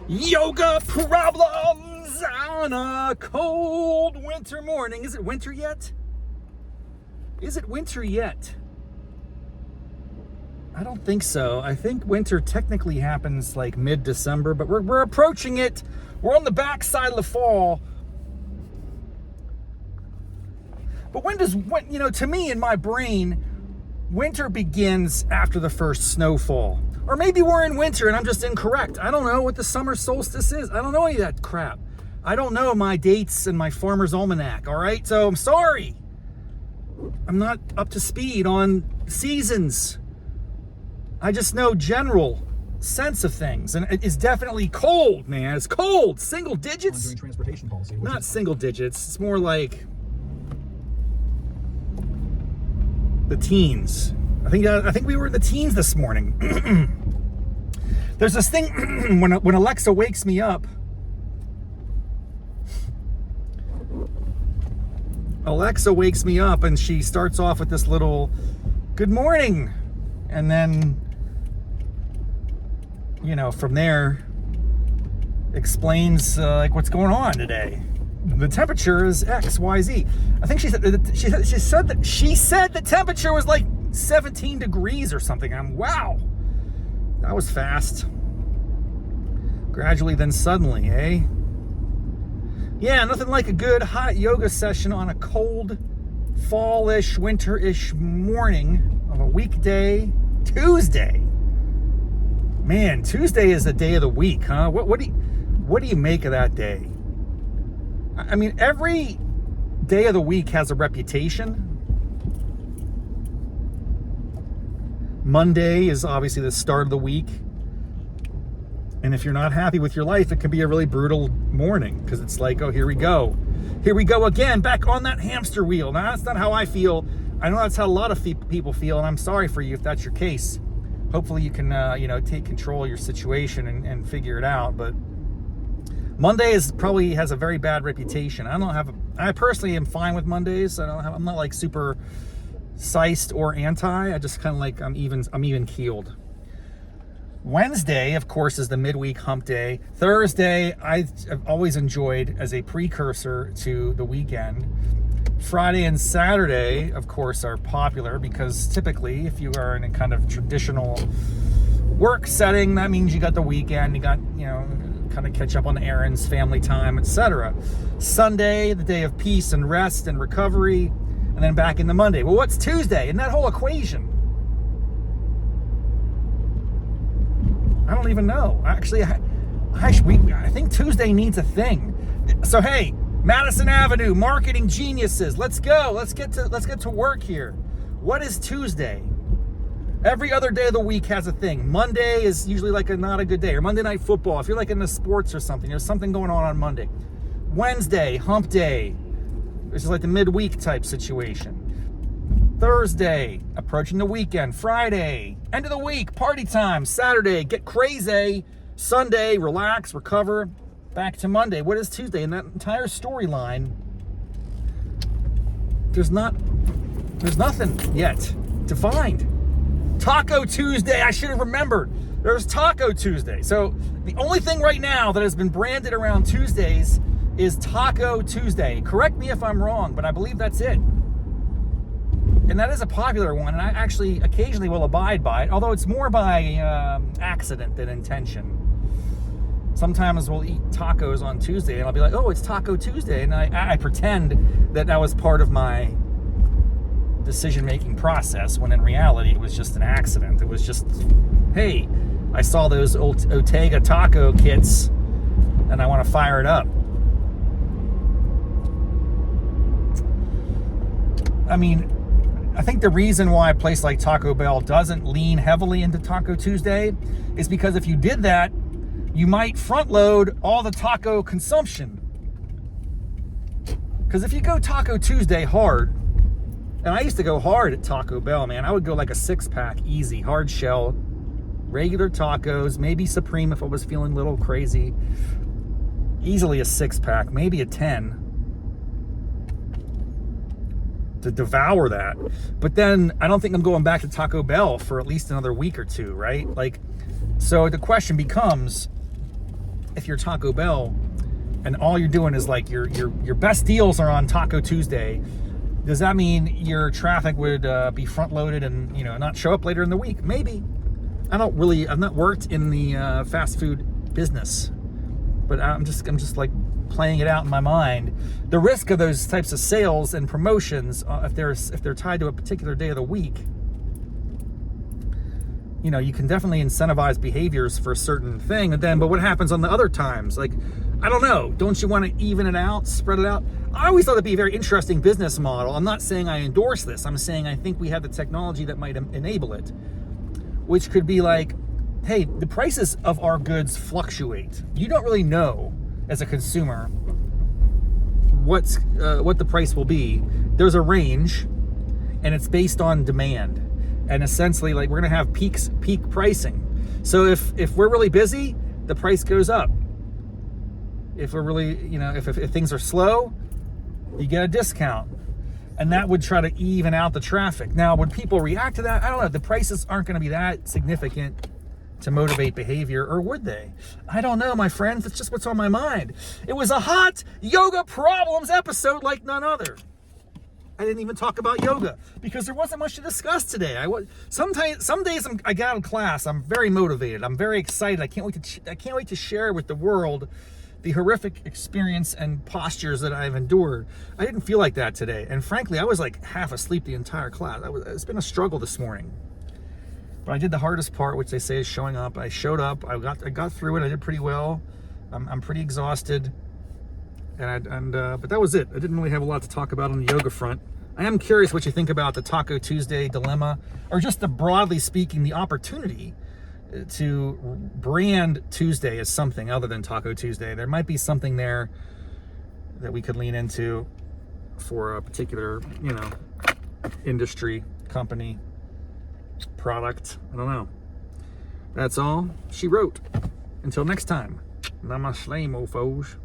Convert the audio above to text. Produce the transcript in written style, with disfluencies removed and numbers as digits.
Yoga problems on a cold winter morning. Is it winter yet? Is it winter yet? I don't think so. I think winter technically happens like mid-December, but we're approaching it. We're on the backside of the fall. But to me in my brain, winter begins after the first snowfall. Or maybe we're in winter and I'm just incorrect. I don't know what the summer solstice is. I don't know any of that crap. I don't know my dates and my farmer's almanac, all right? So I'm sorry. I'm not up to speed on seasons. I just know general sense of things. And it's definitely cold, man. It's cold. Single digits? Transportation policy, not single digits. It's more like the teens. I think we were in the teens this morning. There's this thing when Alexa wakes me up. Alexa wakes me up and she starts off with this little good morning, and then from there explains like what's going on today. The temperature is X, Y, Z. I think she said the temperature was like 17 degrees or something. Wow, that was fast. Gradually, then suddenly, eh? Yeah, nothing like a good hot yoga session on a cold, fall-ish, winter-ish morning of a weekday, Tuesday. Man, Tuesday is the day of the week, huh? What do you make of that day? I mean, every day of the week has a reputation. Monday is obviously the start of the week. And if you're not happy with your life, it can be a really brutal morning because it's like, oh, here we go. Here we go again, back on that hamster wheel. Now, that's not how I feel. I know that's how a lot of people feel, and I'm sorry for you if that's your case. Hopefully you can, take control of your situation and figure it out. But Monday probably has a very bad reputation. I personally am fine with Mondays. I'm not like super sized or anti. I just kind of like I'm even keeled. Wednesday, of course, is the midweek hump day. Thursday, I've always enjoyed as a precursor to the weekend. Friday and Saturday, of course, are popular because typically, if you are in a kind of traditional work setting, that means you got the weekend, you got, kind of catch up on errands, family time, etc. Sunday, the day of peace and rest and recovery, and then back into Monday. Well, what's Tuesday in that whole equation? I don't even know. Actually, I think Tuesday needs a thing. So hey, Madison Avenue, marketing geniuses, let's go. Let's get to work here. What is Tuesday? Every other day of the week has a thing. Monday is usually like not a good day, or Monday Night Football. If you're like in the sports or something, there's something going on Monday. Wednesday, hump day, which is like the midweek type situation. Thursday, approaching the weekend. Friday, end of the week, party time. Saturday, get crazy. Sunday, relax, recover. Back to Monday. What is Tuesday? In that entire storyline, there's nothing yet defined. Taco Tuesday, I should have remembered. There's Taco Tuesday. So the only thing right now that has been branded around Tuesdays is Taco Tuesday. Correct me if I'm wrong, but I believe that's it. And that is a popular one, and I actually occasionally will abide by it, although it's more by accident than intention. Sometimes we'll eat tacos on Tuesday, and I'll be like, oh, it's Taco Tuesday, and I pretend that was part of my decision-making process, when in reality it was just an accident. It was just, hey, I saw those Ortega taco kits, and I want to fire it up. I mean, I think the reason why a place like Taco Bell doesn't lean heavily into Taco Tuesday is because if you did that, you might front load all the taco consumption. Because if you go Taco Tuesday hard, and I used to go hard at Taco Bell, man, I would go like a 6-pack easy, hard shell, regular tacos, maybe Supreme if I was feeling a little crazy. Easily a 6-pack, maybe a 10. To devour that. But then I don't think I'm going back to Taco Bell for at least another week or two, right? Like, so the question becomes, if you're Taco Bell and all you're doing is like your best deals are on Taco Tuesday, does that mean your traffic would be front loaded and, you know, not show up later in the week? Maybe. I've not worked in the fast food business, but I'm just like playing it out in my mind. The risk of those types of sales and promotions, if they're tied to a particular day of the week, you know, you can definitely incentivize behaviors for a certain thing. And then, but what happens on the other times? Like, I don't know. Don't you want to even it out, spread it out? I always thought it'd be a very interesting business model. I'm not saying I endorse this. I'm saying I think we have the technology that might enable it, which could be like, hey, the prices of our goods fluctuate. You don't really know as a consumer what the price will be. There's a range, and it's based on demand. And essentially, like, we're gonna have peak pricing. So if we're really busy, the price goes up. If we're really, you know, if things are slow, you get a discount. And that would try to even out the traffic. Now, would people react to that? I don't know. The prices aren't gonna be that significant to motivate behavior, or would they? I don't know, my friends. It's just what's on my mind. It was a hot yoga problems episode like none other. I didn't even talk about yoga because there wasn't much to discuss today. Some days I get out of class, I'm very motivated. I'm very excited. I can't wait to share with the world the horrific experience and postures that I've endured. I didn't feel like that today, and frankly, I was like half asleep the entire class. It's been a struggle this morning, but I did the hardest part, which they say is showing up. I showed up. I got through it. I did pretty well. I'm pretty exhausted. But that was it. I didn't really have a lot to talk about on the yoga front. I am curious what you think about the Taco Tuesday dilemma, or just broadly speaking, the opportunity to brand Tuesday as something other than Taco Tuesday. There might be something there that we could lean into for a particular, you know, industry, company, product. I don't know. That's all she wrote. Until next time, namaste, mofos.